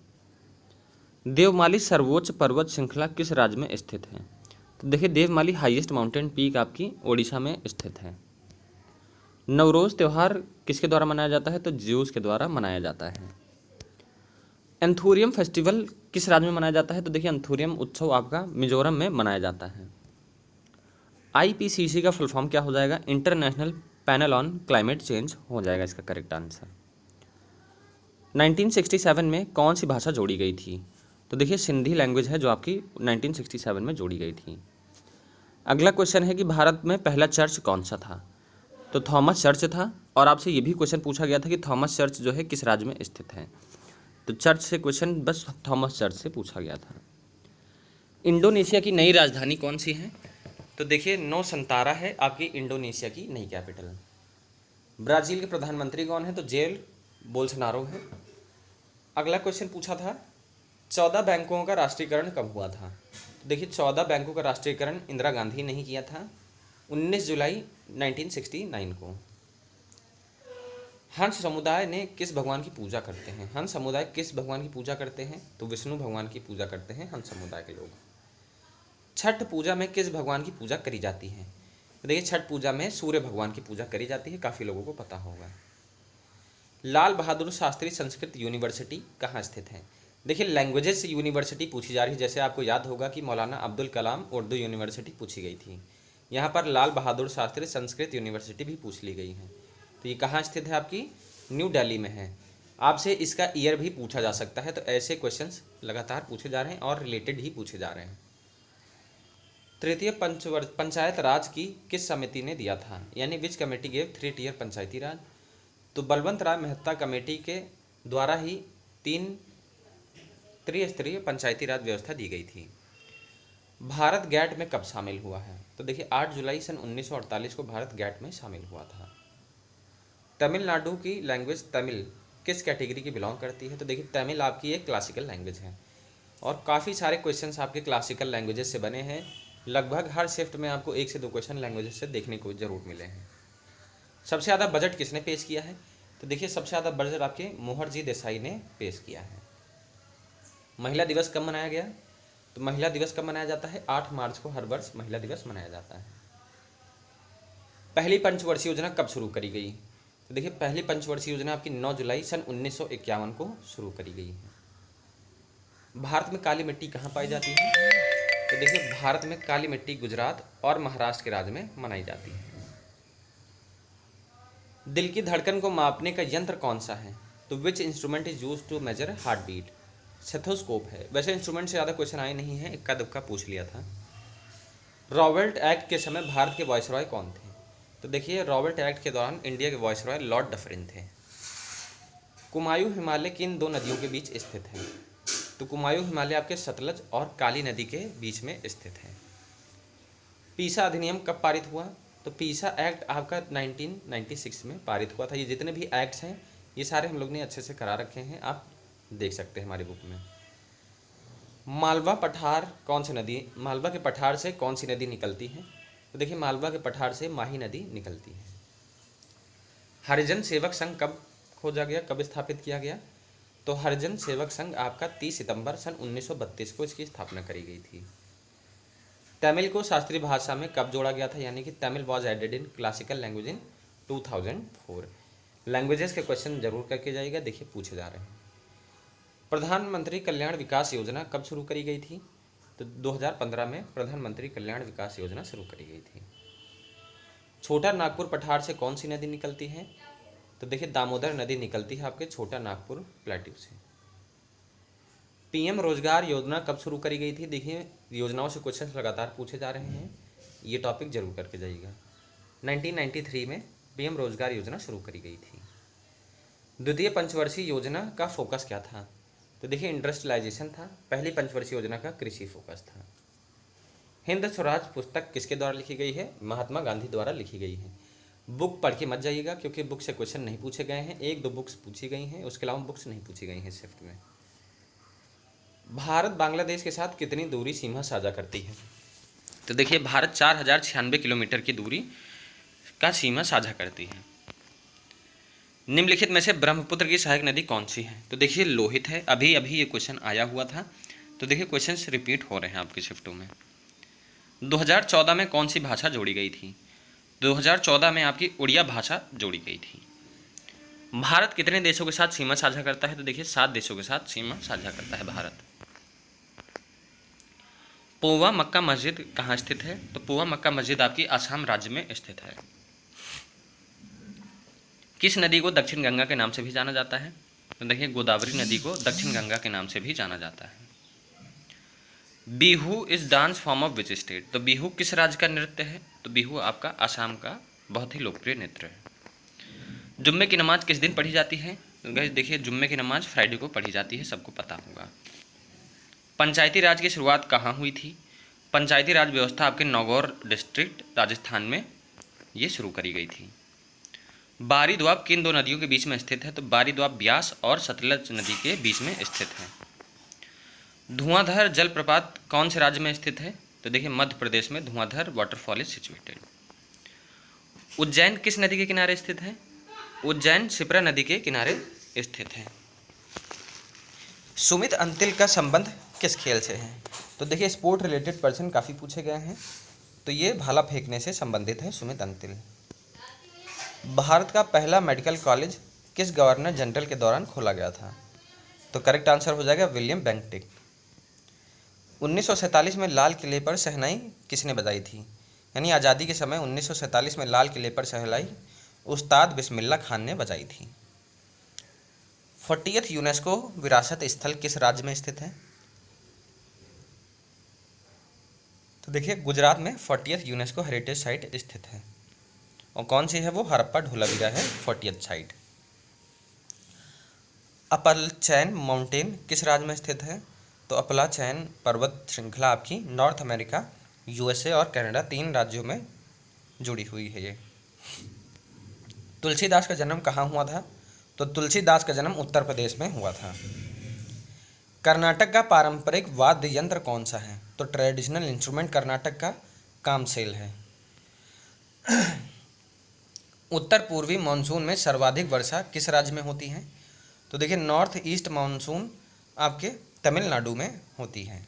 देवमाली सर्वोच्च पर्वत श्रृंखला किस राज्य में स्थित है? तो देखिए देवमाली हाईएस्ट माउंटेन पीक आपकी ओडिशा में स्थित है। नवरोज त्यौहार किसके द्वारा मनाया जाता है? तो ज्यूस के द्वारा मनाया जाता है। एंथूरियम फेस्टिवल किस राज्य में मनाया जाता है? तो देखिए एंथूरियम उत्सव आपका मिजोरम में मनाया जाता है। IPCC का फुल फॉर्म क्या हो जाएगा? International panel on climate change हो जाएगा इसका करेक्ट आंसर। 1967 में कौन सी भाषा जोड़ी गई थी? तो देखिए सिंधी लैंग्वेज है जो आपकी 1967 में जोड़ी गई थी। अगला क्वेश्चन है कि भारत में पहला चर्च कौन सा था? तो थॉमस चर्च था। और आपसे ये भी क्वेश्चन पूछा गया था कि थॉमस चर्च जो है किस राज्य में स्थित है? तो चर्च से क्वेश्चन बस थॉमस चर्च से पूछा गया था। इंडोनेशिया की नई राजधानी कौन सी है? तो देखिए नौसंतारा है आपकी इंडोनेशिया की नई कैपिटल। ब्राज़ील के प्रधानमंत्री कौन है? तो जेल बोल्सोनारो है। अगला क्वेश्चन पूछा था 14 बैंकों का राष्ट्रीयकरण कब हुआ था? तो देखिए 14 बैंकों का राष्ट्रीयकरण इंदिरा गांधी ने ही किया था 19 जुलाई 1969 को। हंस समुदाय ने किस भगवान की पूजा करते हैं? हंस समुदाय किस भगवान की पूजा करते हैं? तो विष्णु भगवान की पूजा करते हैं हंस समुदाय के लोग। छठ पूजा में किस भगवान की पूजा करी जाती है? तो देखिए छठ पूजा में सूर्य भगवान की पूजा करी जाती है, काफ़ी लोगों को पता होगा। लाल बहादुर शास्त्री संस्कृत यूनिवर्सिटी कहाँ स्थित है? देखिए लैंग्वेजेस यूनिवर्सिटी पूछी जा रही है, जैसे आपको याद होगा कि मौलाना अब्दुल कलाम उर्दू यूनिवर्सिटी पूछी गई थी। यहाँ पर लाल बहादुर शास्त्री संस्कृत यूनिवर्सिटी भी पूछ ली गई है। तो ये कहाँ स्थित है? आपकी न्यू दिल्ली में है। आपसे इसका ईयर भी पूछा जा सकता है, तो ऐसे क्वेश्चंस लगातार पूछे जा रहे हैं और रिलेटेड ही पूछे जा रहे हैं। तृतीय पंचायत राज की किस समिति ने दिया था? यानी विच कमेटी गेव 3 टियर पंचायती राज? तो बलवंत राय मेहता कमेटी के द्वारा ही 3 त्रिस्तरीय पंचायती राज व्यवस्था दी गई थी। भारत गैट में कब शामिल हुआ है? तो देखिए 8 जुलाई सन 1948 को भारत गैट में शामिल हुआ था। तमिलनाडु की लैंग्वेज तमिल किस कैटेगरी की बिलोंग करती है? तो देखिए तमिल आपकी एक क्लासिकल लैंग्वेज है और काफ़ी सारे क्वेश्चंस आपके क्लासिकल लैंग्वेजेस से बने हैं। लगभग हर शिफ्ट में आपको 1 से 2 क्वेश्चन लैंग्वेजेस से देखने को जरूर मिले हैं। सबसे ज़्यादा बजट किसने पेश किया है? तो देखिए सबसे ज़्यादा बजट आपके मोहरजी देसाई ने पेश किया है। महिला दिवस कब मनाया गया? तो महिला दिवस कब मनाया जाता है? 8 मार्च को हर वर्ष महिला दिवस मनाया जाता है। पहली पंचवर्षीय योजना कब शुरू करी गई? तो देखिए पहली पंचवर्षीय योजना आपकी 9 जुलाई सन 1951 को शुरू करी गई है। भारत में काली मिट्टी कहाँ पाई जाती है? तो देखिए भारत में काली मिट्टी गुजरात और महाराष्ट्र के राज्य में मनाई जाती है। दिल की धड़कन को मापने का यंत्र कौन सा है? तो which instrument is use to measure heart beat? Stethoscope है। वैसे इंस्ट्रूमेंट से ज़्यादा क्वेश्चन आए नहीं है, इक्का दुक्का पूछ लिया था। रॉबर्ट एक्ट के समय भारत के वायसरॉय कौन थे? तो देखिए रॉबर्ट एक्ट के दौरान इंडिया के वायसरॉय लॉर्ड डफरिन थे। कुमायूं हिमालय किन दो नदियों के बीच स्थित है? तो कुमायूं हिमालय आपके सतलज और काली नदी के बीच में स्थित है। पीसा अधिनियम कब पारित हुआ? तो पीसा एक्ट आपका 1996 में पारित हुआ था। ये जितने भी एक्ट्स हैं ये सारे हम लोग ने अच्छे से करा रखे हैं, आप देख सकते हैं हमारी बुक में। मालवा पठार कौन सी नदी, मालवा के पठार से कौन सी नदी निकलती है? तो देखिए मालवा के पठार से माही नदी निकलती है। हरिजन सेवक संघ कब खोजा गया, कब स्थापित किया गया? तो हरिजन सेवक संघ आपका 30 सितंबर सन 1932 को इसकी स्थापना करी गई थी। तमिल को शास्त्रीय भाषा में कब जोड़ा गया था, यानी कि Tamil was added in classical language in 2004। Languages के क्वेश्चन जरूर करके जाइएगा, देखिए पूछे जा रहे हैं। प्रधानमंत्री कल्याण विकास योजना कब शुरू करी गई थी? तो 2015 में प्रधानमंत्री कल्याण विकास योजना शुरू करी गई थी। छोटा नागपुर पठार से कौन सी नदी निकलती है? तो देखिए दामोदर नदी निकलती है आपके छोटा नागपुर प्लेट्यू से। पीएम रोजगार योजना कब शुरू करी गई थी? देखिए योजनाओं से क्वेश्चन लगातार पूछे जा रहे हैं, ये टॉपिक जरूर करके जाइएगा। 1993 में पीएम रोजगार योजना शुरू करी गई थी। द्वितीय पंचवर्षीय योजना का फोकस क्या था? तो देखिए इंडस्ट्रियलाइजेशन था। पहली पंचवर्षीय योजना का कृषि फोकस था। हिंद स्वराज पुस्तक किसके द्वारा लिखी गई है? महात्मा गांधी द्वारा लिखी गई है। बुक पढ़ के मत जाइएगा क्योंकि बुक से क्वेश्चन नहीं पूछे गए हैं, एक दो बुक्स पूछी गई हैं, उसके अलावा बुक्स नहीं पूछी गई हैं शिफ्ट में। भारत बांग्लादेश के साथ कितनी दूरी सीमा साझा करती है? तो देखिए भारत 4096 किलोमीटर की दूरी का सीमा साझा करती है। निम्नलिखित में से ब्रह्मपुत्र की सहायक नदी कौन सी है? तो देखिए लोहित है। अभी अभी ये क्वेश्चन आया हुआ था, तो देखिए क्वेश्चंस रिपीट हो रहे हैं आपकी शिफ्टों में। 2014 में कौन सी भाषा जोड़ी गई थी? 2014 में आपकी उड़िया भाषा जोड़ी गई थी। भारत कितने देशों के साथ सीमा साझा करता है? तो देखिए 7 देशों के साथ सीमा साझा करता है भारत। पोवा मक्का मस्जिद कहाँ स्थित है? तो पोवा मक्का मस्जिद आपकी असम राज्य में स्थित है। किस नदी को दक्षिण गंगा के नाम से भी जाना जाता है? तो देखिए गोदावरी नदी को दक्षिण गंगा के नाम से भी जाना जाता है। Bihu is dance form of which state? तो बिहू किस राज्य का नृत्य है? तो बिहू आपका असम का बहुत ही लोकप्रिय नृत्य है। जुम्मे की नमाज किस दिन पढ़ी जाती है? तो गाइस देखिए जुम्मे की नमाज फ्राइडे को पढ़ी जाती है, सबको पता होगा। पंचायती राज की शुरुआत कहाँ हुई थी? पंचायती राज व्यवस्था आपके नागौर डिस्ट्रिक्ट राजस्थान में ये शुरू करी गई थी। बारी द्वाब किन दो नदियों के बीच में स्थित है? तो बारी द्वाब ब्यास और सतलज नदी के बीच में स्थित है। धुआंधार जलप्रपात कौन से राज्य में स्थित है? तो देखिए मध्य प्रदेश में धुआंधार वाटरफॉल इज सिचुएटेड। उज्जैन किस नदी के किनारे स्थित है? उज्जैन शिप्रा नदी के किनारे स्थित है। सुमित अंतिल का संबंध किस खेल से है? तो देखिए स्पोर्ट रिलेटेड पर्सन काफ़ी पूछे गए हैं, तो ये भाला फेंकने से संबंधित है सुमित अंतिल। भारत का पहला मेडिकल कॉलेज किस गवर्नर जनरल के दौरान खोला गया था? तो करेक्ट आंसर हो जाएगा विलियम बेंटिक। 1947 में लाल किले पर शहनाई किसने बजाई थी? यानी आज़ादी के समय 1947 में लाल किले पर शहनाई उस्ताद बिस्मिल्लाह खान ने बजाई थी। 40th यूनेस्को विरासत स्थल किस राज्य में स्थित है? तो देखिए गुजरात में 40th यूनेस्को हेरिटेज साइट स्थित है, और कौन सी है वो? हड़प्पा धोलावीरा है 40th साइट। अपलचैन माउंटेन किस राज्य में स्थित है? तो अपलाचैन पर्वत श्रृंखला आपकी नॉर्थ अमेरिका, यूएसए और कनाडा 3 राज्यों में जुड़ी हुई है ये। तुलसीदास का जन्म कहाँ हुआ था? तो तुलसीदास का जन्म उत्तर प्रदेश में हुआ था। कर्नाटक का पारंपरिक वाद्य यंत्र कौन सा है? तो ट्रेडिशनल इंस्ट्रूमेंट कर्नाटक का कामसेल है। उत्तर पूर्वी मानसून में सर्वाधिक वर्षा किस राज्य में होती है? तो देखिए नॉर्थ ईस्ट मानसून आपके तमिलनाडु में होती है।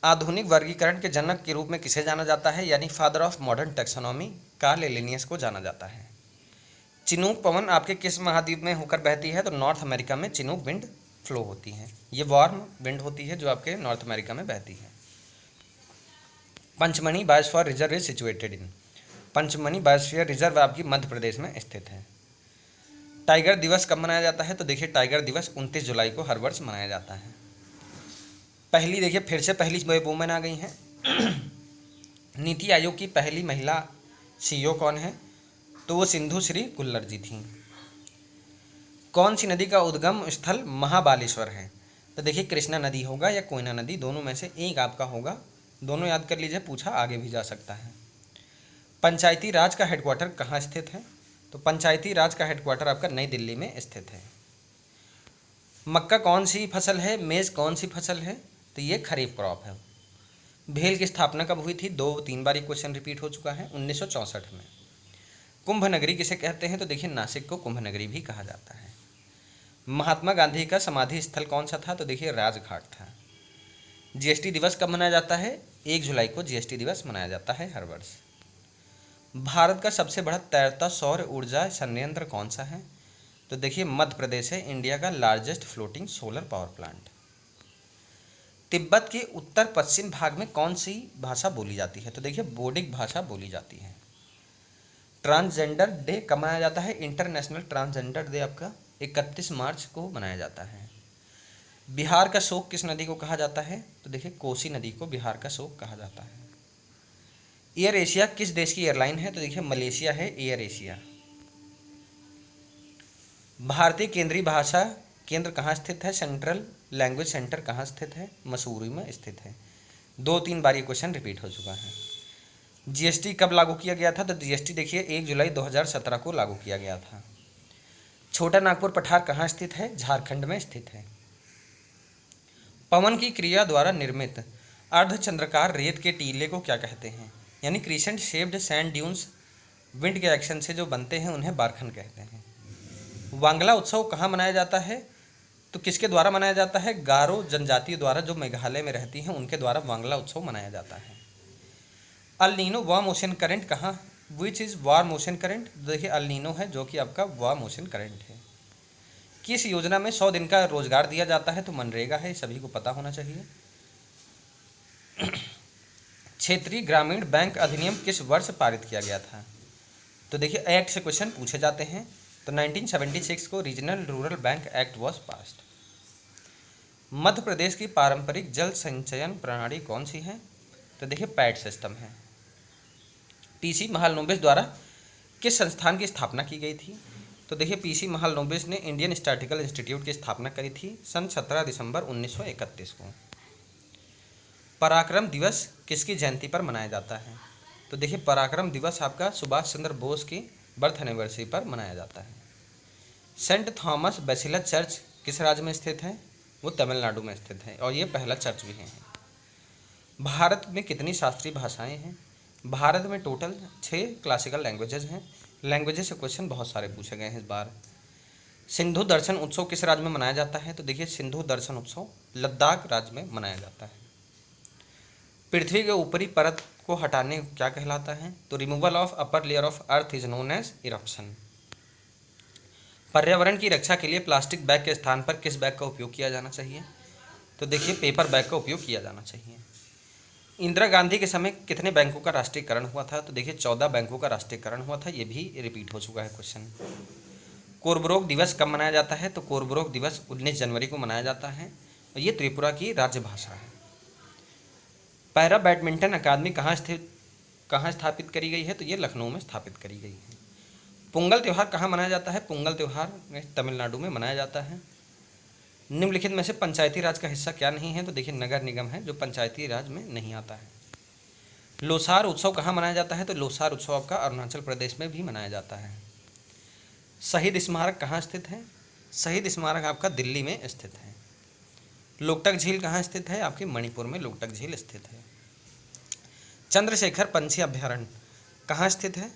आधुनिक वर्गीकरण के जनक के रूप में किसे जाना जाता है? यानी father of modern taxonomy Karl Linnaeus को जाना जाता है। चिनूक पवन आपके किस महाद्वीप में होकर बहती है? तो नॉर्थ अमेरिका में चिनूक विंड फ्लो होती हैं। ये वार्म विंड होती है जो आपके नॉर्थ अमेरिका में बहती है। Pachmarhi biosphere reserve is situated in, Pachmarhi biosphere reserve आपकी मध्य प्रदेश में स्थित है। टाइगर दिवस कब मनाया जाता है? तो देखिए टाइगर दिवस 29 जुलाई को हर वर्ष मनाया जाता है। पहली देखिए फिर से पहली वुमेन आ गई हैं। नीति आयोग की पहली महिला सीईओ कौन है? तो वो सिंधु श्री गुल्लर जी थी। कौन सी नदी का उद्गम स्थल महाबालेश्वर है? तो देखिए कृष्णा नदी होगा या कोयना नदी, दोनों में से एक आपका होगा। दोनों याद कर लीजिए, पूछा आगे भी जा सकता है। पंचायती राज का हेडक्वार्टर कहाँ स्थित है? तो पंचायती राज का हेडक्वार्टर आपका नई दिल्ली में स्थित है। मक्का कौन सी फसल है? मेज़ कौन सी फसल है? तो ये खरीफ क्रॉप है। भेल की स्थापना कब हुई थी? 2-3 बार ये क्वेश्चन रिपीट हो चुका है, 1964 में। कुंभ नगरी किसे कहते हैं? तो देखिए नासिक को कुंभ नगरी भी कहा जाता है। महात्मा गांधी का समाधि स्थल कौन सा था? तो देखिए राजघाट था। जीएसटी दिवस कब मनाया जाता है? 1 जुलाई को जीएसटी दिवस मनाया जाता है हर वर्ष। भारत का सबसे बड़ा तैरता सौर ऊर्जा संयंत्र कौन सा है? तो देखिए मध्य प्रदेश है, इंडिया का largest floating solar power plant. Tibet के उत्तर पश्चिम भाग में कौन सी भाषा बोली जाती है? तो देखिए बोडिक भाषा बोली जाती है। ट्रांसजेंडर डे कब मनाया जाता है? इंटरनेशनल ट्रांसजेंडर डे आपका 31 मार्च को मनाया जाता है। बिहार का शोक किस नदी को कहा जाता है? तो देखिए कोसी नदी को बिहार का शोक कहा जाता है। एयर एशिया किस देश की एयरलाइन है? तो देखिए मलेशिया है एयर एशिया। भारतीय केंद्रीय भाषा केंद्र कहाँ स्थित है? सेंट्रल लैंग्वेज सेंटर कहाँ स्थित है? मसूरी में स्थित है। 2-3 बार ये क्वेश्चन रिपीट हो चुका है। जीएसटी कब लागू किया गया था? तो जीएसटी देखिए 1 जुलाई 2017 को लागू किया गया था। छोटा नागपुर पठार कहाँ स्थित है? झारखंड में स्थित है। पवन की क्रिया द्वारा निर्मित अर्धचंद्राकार रेत के टीले को क्या कहते हैं? यानी crescent shaped sand dunes wind के एक्शन से जो बनते हैं उन्हें बारखन कहते हैं। वांगला उत्सव कहाँ मनाया जाता है? तो किसके द्वारा मनाया जाता है? गारो जनजाति द्वारा, जो मेघालय में रहती हैं उनके द्वारा वांगला उत्सव मनाया जाता है। El Nino warm ocean current कहाँ, which is warm ocean current? देखिए अल नीनो है जो कि आपका वार्म ओशन करंट है। किस योजना में 100 दिन का रोजगार दिया जाता है? तो मनरेगा है, सभी को पता होना चाहिए। क्षेत्रीय ग्रामीण बैंक अधिनियम किस वर्ष पारित किया गया था? तो देखिए एक्ट से क्वेश्चन पूछे जाते हैं। तो 1976 को regional rural bank act was passed. Madhya Pradesh की पारंपरिक जल संचयन प्रणाली कौन सी है? तो देखिए पैट सिस्टम है। पीसी महालनोबिस द्वारा किस संस्थान की स्थापना की गई थी? तो देखिए पीसी महालनोबिस ने इंडियन स्टैटिस्टिकल इंस्टीट्यूट की स्थापना करी थी सन 17 दिसंबर 1931 को। पराक्रम दिवस किसकी जयंती पर मनाया जाता है? तो देखिए पराक्रम दिवस आपका सुभाष चंद्र बोस की बर्थ एनिवर्सरी पर मनाया जाता है। सेंट थॉमस बेसिलस चर्च किस राज्य में स्थित है? वो तमिलनाडु में स्थित है और ये पहला चर्च भी है। भारत में कितनी शास्त्रीय भाषाएं हैं? भारत में टोटल 6 क्लासिकल लैंग्वेजेस हैं। लैंग्वेजेस से क्वेश्चन बहुत सारे पूछे गए हैं इस बार। सिंधु दर्शन उत्सव किस राज्य में मनाया जाता है? तो देखिए सिंधु दर्शन उत्सव लद्दाख राज्य में मनाया जाता है। पृथ्वी के ऊपरी परत को हटाने क्या कहलाता है? तो removal of upper layer of earth is known as eruption. पर्यावरण की रक्षा के लिए प्लास्टिक बैग के स्थान पर किस बैग का उपयोग किया जाना चाहिए? तो देखिए पेपर बैग का उपयोग किया जाना चाहिए। इंदिरा गांधी के समय कितने बैंकों का राष्ट्रीयकरण हुआ था? तो देखिए 14 बैंकों का राष्ट्रीयकरण हुआ था, ये भी रिपीट हो चुका है क्वेश्चन। कोरबरोग दिवस कब मनाया जाता है? तो कोरबरोग दिवस 19 जनवरी को मनाया जाता है और ये त्रिपुरा की राज्य भाषा है। पैरा बैडमिंटन अकादमी कहाँ स्थापित करी गई है? तो ये लखनऊ में स्थापित करी गई है। पोंगल त्यौहार कहाँ मनाया जाता है? पोंगल त्यौहार तमिलनाडु में मनाया जाता है। निम्नलिखित में से पंचायती राज का हिस्सा क्या नहीं है? तो देखिए नगर निगम है जो पंचायती राज में नहीं आता है। लोसार उत्सव कहाँ मनाया जाता है? तो लोसार उत्सव आपका अरुणाचल प्रदेश में भी मनाया जाता है। शहीद स्मारक कहाँ स्थित है? शहीद स्मारक आपका दिल्ली में स्थित है। लोकटक झील कहाँ स्थित है? आपके मणिपुर में लोकटक झील स्थित है। चंद्रशेखर पंछी अभ्यारण्य कहाँ स्थित है?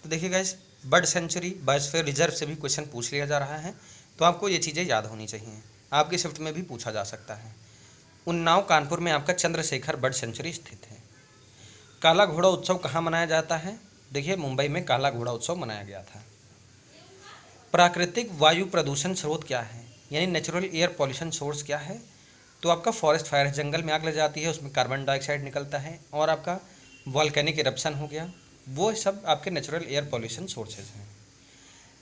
तो देखिए guys bird sanctuary biosphere reserve से भी क्वेश्चन पूछ लिया जा रहा है, तो आपको ये चीज़ें याद होनी चाहिए। आपकी शिफ्ट में भी पूछा जा सकता है। उन्नाव कानपुर में आपका चंद्रशेखर बर्ड सेंचुरी स्थित है। काला घोड़ा उत्सव कहाँ मनाया जाता है? देखिए मुंबई में काला घोड़ा उत्सव मनाया गया था। प्राकृतिक वायु प्रदूषण स्रोत क्या है? यानी नेचुरल एयर पॉल्यूशन सोर्स क्या है, तो आपका फॉरेस्ट फायर है, जंगल में आग लग जाती है, उसमें कार्बन डाइऑक्साइड निकलता है, और आपका वॉल्केनिक इरप्शन हो गया, वो सब आपके नेचुरल एयर पॉल्यूशन सोर्सेज हैं।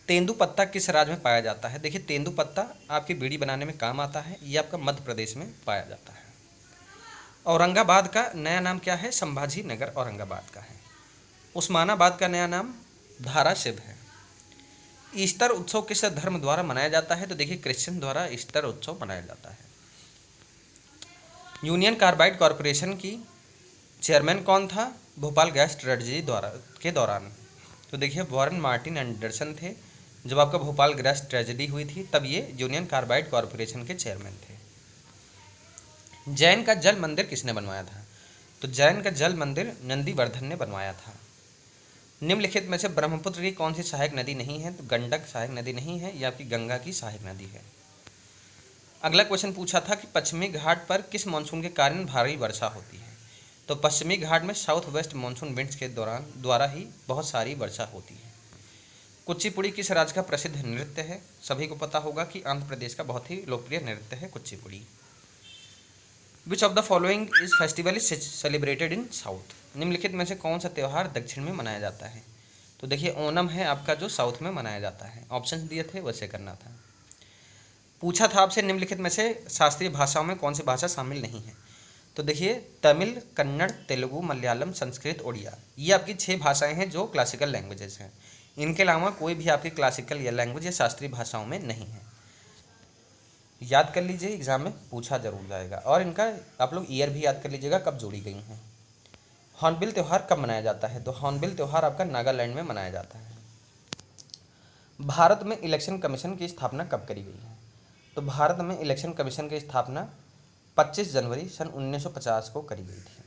तेंदुपत्ता किस राज्य में पाया जाता है? देखिए तेंदुपत्ता आपकी बीड़ी बनाने में काम आता है, ये आपका मध्य प्रदेश में पाया जाता है। औरंगाबाद का नया नाम क्या है? संभाजी नगर औरंगाबाद का है। उस्मानाबाद का नया नाम धाराशिव है। ईस्टर उत्सव किस धर्म द्वारा मनाया जाता है? तो देखिए क्रिश्चियन द्वारा ईस्टर उत्सव मनाया जाता है। यूनियन कार्बाइड कॉरपोरेशन की चेयरमैन कौन था भोपाल गैस ट्रेजेडी के दौरान? तो देखिए वॉरेन मार्टिन एंडरसन थे। जब आपका भोपाल गैस ट्रेजेडी हुई थी तब ये यूनियन कार्बाइड कॉरपोरेशन के चेयरमैन थे। जैन का जल मंदिर किसने बनवाया था? तो जैन का जल मंदिर नंदीवर्धन ने बनवाया था। निम्नलिखित में से ब्रह्मपुत्र की कौन सी सहायक नदी नहीं है? तो गंडक सहायक नदी नहीं है, यह आपकी गंगा की सहायक नदी है। अगला क्वेश्चन पूछा था कि पश्चिमी घाट पर किस मानसून के कारण भारी वर्षा होती है? तो पश्चिमी घाट में साउथ वेस्ट मानसून विंड्स के द्वारा ही बहुत सारी वर्षा होती है। कुचिपुड़ी किस राज्य का प्रसिद्ध नृत्य है? सभी को पता होगा कि आंध्र प्रदेश का बहुत ही लोकप्रिय नृत्य है Kuchipudi. Which of the following is festival is celebrated in south? निम्नलिखित में से कौन सा त्यौहार दक्षिण में मनाया जाता है? तो देखिए ओणम है आपका जो साउथ में मनाया जाता है। ऑप्शन दिए थे वैसे करना था। पूछा था आपसे निम्नलिखित में से शास्त्रीय भाषाओं में कौन सी भाषा शामिल नहीं है? तो देखिए तमिल, कन्नड़, तेलुगु, मलयालम, संस्कृत, उड़िया, ये आपकी 6 भाषाएं हैं जो क्लासिकल लैंग्वेजेस हैं। इनके अलावा कोई भी आपकी क्लासिकल या लैंग्वेज या शास्त्रीय भाषाओं में नहीं है। याद कर लीजिए, एग्जाम में पूछा जरूर जाएगा। और इनका आप लोग ईयर भी याद कर लीजिएगा कब जोड़ी गई हैं। हॉर्नबिल त्यौहार कब मनाया जाता है? तो हॉर्नबिल त्यौहार आपका नागालैंड में मनाया जाता है। भारत में इलेक्शन कमीशन की स्थापना कब करी गई है? तो भारत में इलेक्शन कमीशन की स्थापना 25 जनवरी सन 1950 को करी गई थी।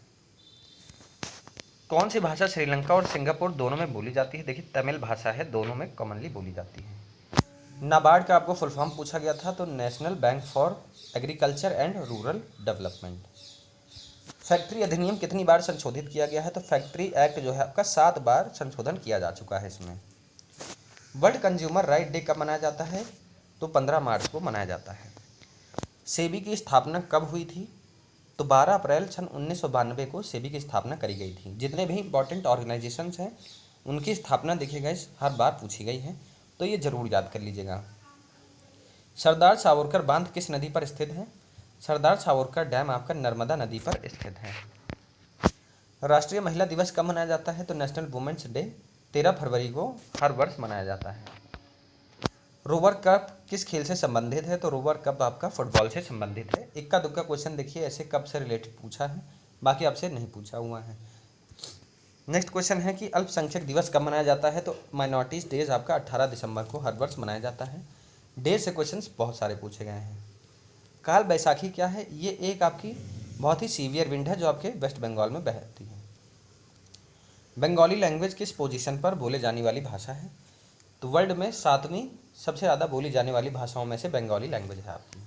कौन सी भाषा श्रीलंका और सिंगापुर दोनों में बोली जाती है? देखिए तमिल भाषा है, दोनों में कॉमनली बोली जाती है। नाबार्ड का आपको फुल फॉर्म पूछा गया था, तो national bank for agriculture and rural development. Factory अधिनियम कितनी बार संशोधित किया गया है? तो फैक्ट्री एक्ट जो है आपका 7 बार संशोधन किया जा चुका है इसमें। वर्ल्ड कंज्यूमर राइट डे कब मनाया जाता है? तो 15 मार्च को मनाया जाता है। सेबी की स्थापना कब हुई थी? तो 12 अप्रैल सन 1992 को सेबी की स्थापना करी गई थी। जितने भी इंपॉर्टेंट ऑर्गेनाइजेशंस हैं उनकी स्थापना देखिए गाइस हर बार पूछी गई है, तो ये जरूर याद कर लीजिएगा। सरदार सावरकर बांध किस नदी पर स्थित है? सरदार सावरकर डैम आपका नर्मदा नदी पर स्थित है। राष्ट्रीय महिला दिवस कब मनाया जाता है? तो नेशनल वुमेन्स डे 13 फरवरी को हर वर्ष मनाया जाता है। रोवर कप किस खेल से संबंधित है? तो रोवर कप आपका फुटबॉल से संबंधित है। इक्का दुक्का क्वेश्चन देखिए ऐसे कप से रिलेटेड पूछा है, बाकी आपसे नहीं पूछा हुआ है। नेक्स्ट क्वेश्चन है कि अल्पसंख्यक दिवस कब मनाया जाता है? तो माइनॉरिटीज डेज आपका 18 दिसंबर को हर वर्ष मनाया जाता है। डे से क्वेश्चंस बहुत सारे पूछे गए हैं। काल बैसाखी क्या है? ये एक आपकी बहुत ही सीवियर विंड है जो आपके वेस्ट बंगाल में बहती है। बंगाली लैंग्वेज किस पोजीशन पर बोले जाने वाली भाषा है? तो वर्ल्ड में 7वीं सबसे ज़्यादा बोली जाने वाली भाषाओं में से बंगाली लैंग्वेज है आपकी।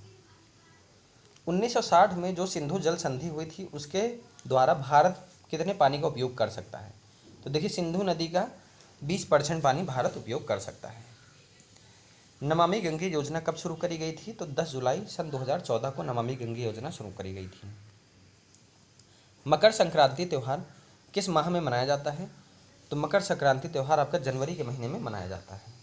1960 में जो सिंधु जल संधि हुई थी उसके द्वारा भारत कितने पानी का उपयोग कर सकता है? तो देखिए सिंधु नदी का 20% पानी भारत उपयोग कर सकता है। नमामि गंगे योजना कब शुरू करी गई थी? तो 10 जुलाई सन 2014 को नमामि गंगे योजना शुरू करी गई थी। मकर संक्रांति त्यौहार किस माह में मनाया जाता है? तो मकर संक्रांति त्यौहार आपका जनवरी के महीने में मनाया जाता है।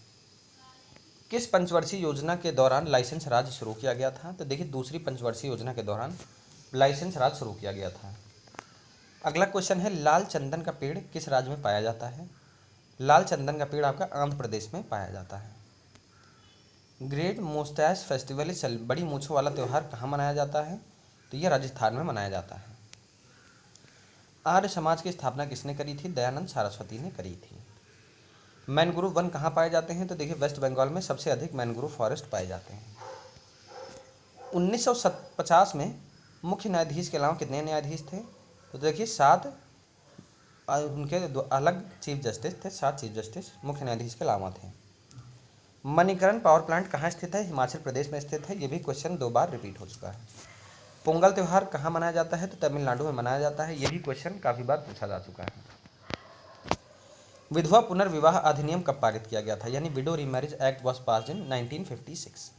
किस पंचवर्षीय योजना के दौरान लाइसेंस राज शुरू किया गया था? तो देखिए दूसरी पंचवर्षीय योजना के दौरान लाइसेंस राज शुरू किया गया था। अगला क्वेश्चन है लाल चंदन का पेड़ किस राज्य में पाया जाता है? लाल चंदन का पेड़ आपका आंध्र प्रदेश में पाया जाता है। ग्रेट मोस्टैच फेस्टिवल इस बड़ी मूछों वाला त्यौहार कहाँ मनाया जाता है? तो ये राजस्थान में मनाया जाता है। आर्य समाज की स्थापना किसने करी थी? दयानंद सरस्वती ने करी थी। मैनग्रोव वन कहाँ पाए जाते हैं? तो देखिए वेस्ट बंगाल में सबसे अधिक मैनग्रोव फॉरेस्ट पाए जाते हैं। 1950 में मुख्य न्यायाधीश के अलावा कितने न्यायाधीश थे? तो देखिए 7 उनके अलग चीफ जस्टिस थे। 7 चीफ जस्टिस मुख्य न्यायाधीश के अलावा थे। मणिकरण पावर प्लांट कहाँ स्थित है? हिमाचल प्रदेश में स्थित है। ये भी क्वेश्चन 2 बार रिपीट हो चुका है। पोंगल त्यौहार कहाँ मनाया जाता है? तो तमिलनाडु में मनाया जाता है। ये भी क्वेश्चन काफ़ी बार पूछा जा चुका है। विधवा पुनर्विवाह अधिनियम कब पारित किया गया था? यानी window remarriage act was passed in 1956।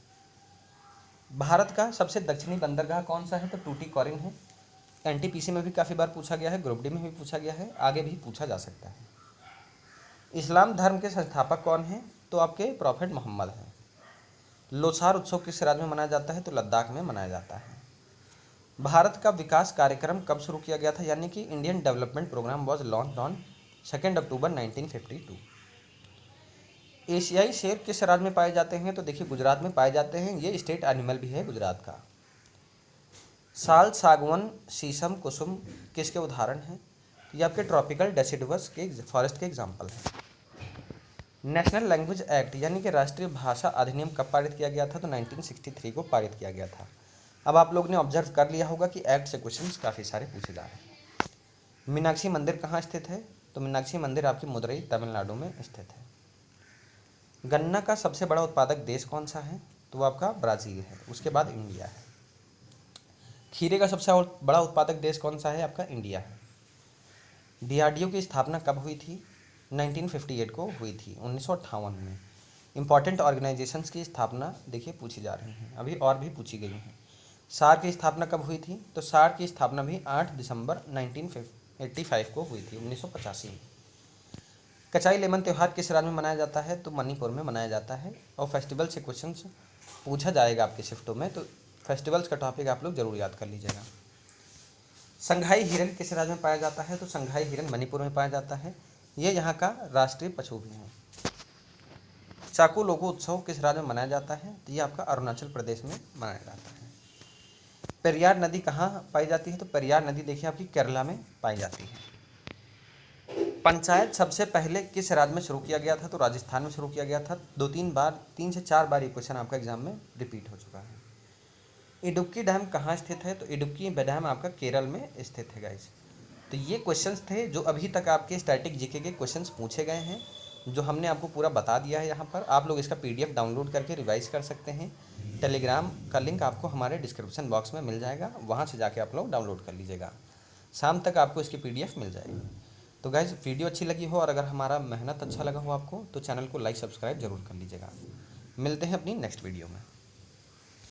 Bharat का सबसे दक्षिणी बंदरगाह कौन सा है? तो टूटीकोरिन है। एनटीपीसी में भी काफ़ी बार पूछा गया है, ग्रुप डी में भी पूछा गया है, आगे भी पूछा जा सकता है। इस्लाम धर्म के संस्थापक कौन हैं? तो आपके प्रॉफेट मोहम्मद हैं। लोसार उत्सव किस राज्य में मनाया जाता है? तो लद्दाख में मनाया जाता है। भारत का विकास कार्यक्रम कब शुरू किया गया था? यानी कि Indian development programme was launched on 2 October 1952। एशियाई शेर किस राज्य में पाए जाते हैं? तो देखिए गुजरात में पाए जाते हैं, ये स्टेट एनिमल भी है गुजरात का। साल, सागवन, शीशम, कुसुम किसके उदाहरण हैं? ये आपके ट्रॉपिकल डेसिडुअस के फॉरेस्ट के एग्जाम्पल हैं। नेशनल लैंग्वेज एक्ट यानी कि राष्ट्रीय भाषा अधिनियम कब पारित किया गया था? तो 1963 को पारित किया गया था। अब आप लोग ने ऑब्जर्व कर लिया होगा कि एक्ट से क्वेश्चंस काफ़ी सारे पूछे जा रहे हैं। मीनाक्षी मंदिर कहाँ स्थित है? तो मीनाक्षी मंदिर आपकी मदुरई तमिलनाडु में स्थित है। गन्ना का सबसे बड़ा उत्पादक देश कौन सा है? तो वो आपका ब्राज़ील है, उसके बाद इंडिया है। खीरे का सबसे बड़ा उत्पादक देश कौन सा है? आपका इंडिया है। डीआरडीओ की स्थापना कब हुई थी? 1958 को हुई थी, 1958 में। इंपॉर्टेंट ऑर्गेनाइजेशंस की स्थापना देखिए पूछी जा रही हैं, अभी और भी पूछी गई हैं। सार की स्थापना कब हुई थी? तो सार की स्थापना भी 8 दिसंबर 1985 को हुई थी, 1985 में। कचाई लेमन त्यौहार किस राज्य में मनाया जाता है? तो मणिपुर में मनाया जाता है। और फेस्टिवल से क्वेश्चन पूछा जाएगा आपके शिफ्टों में, तो फेस्टिवल्स का टॉपिक आप लोग जरूर याद कर लीजिएगा। संघाई हिरन किस राज्य में पाया जाता है? तो संघाई हिरन मणिपुर में पाया जाता है, ये यहाँ का राष्ट्रीय पशु भी है। चाकू लोगो उत्सव किस राज्य में मनाया जाता है? तो ये आपका अरुणाचल प्रदेश में मनाया जाता है। पेरियार नदी कहाँ पाई जाती है? तो पेरियार नदी देखिए आपकी केरला में पाई जाती है। पंचायत सबसे पहले किस राज्य में शुरू किया गया था? तो राजस्थान में शुरू किया गया था। 3 से 4 बार ये क्वेश्चन आपका एग्जाम में रिपीट हो चुका है। इडुक्की डैम कहाँ स्थित है? तो इडुक्की डैम आपका केरल में स्थित है गाइस। तो ये क्वेश्चंस थे जो अभी तक आपके स्टैटिक जीके के क्वेश्चंस पूछे गए हैं, जो हमने आपको पूरा बता दिया है यहाँ पर। आप लोग इसका पीडीएफ डाउनलोड करके रिवाइज कर सकते हैं। टेलीग्राम का लिंक आपको हमारे डिस्क्रिप्शन बॉक्स में मिल जाएगा, वहाँ से जाके आप लोग डाउनलोड कर लीजिएगा। शाम तक आपको इसकी पीडीएफ मिल जाएगी। तो गाइज वीडियो अच्छी लगी हो और अगर हमारा मेहनत अच्छा लगा हो आपको, तो चैनल को लाइक सब्सक्राइब जरूर कर लीजिएगा। मिलते हैं अपनी नेक्स्ट वीडियो में।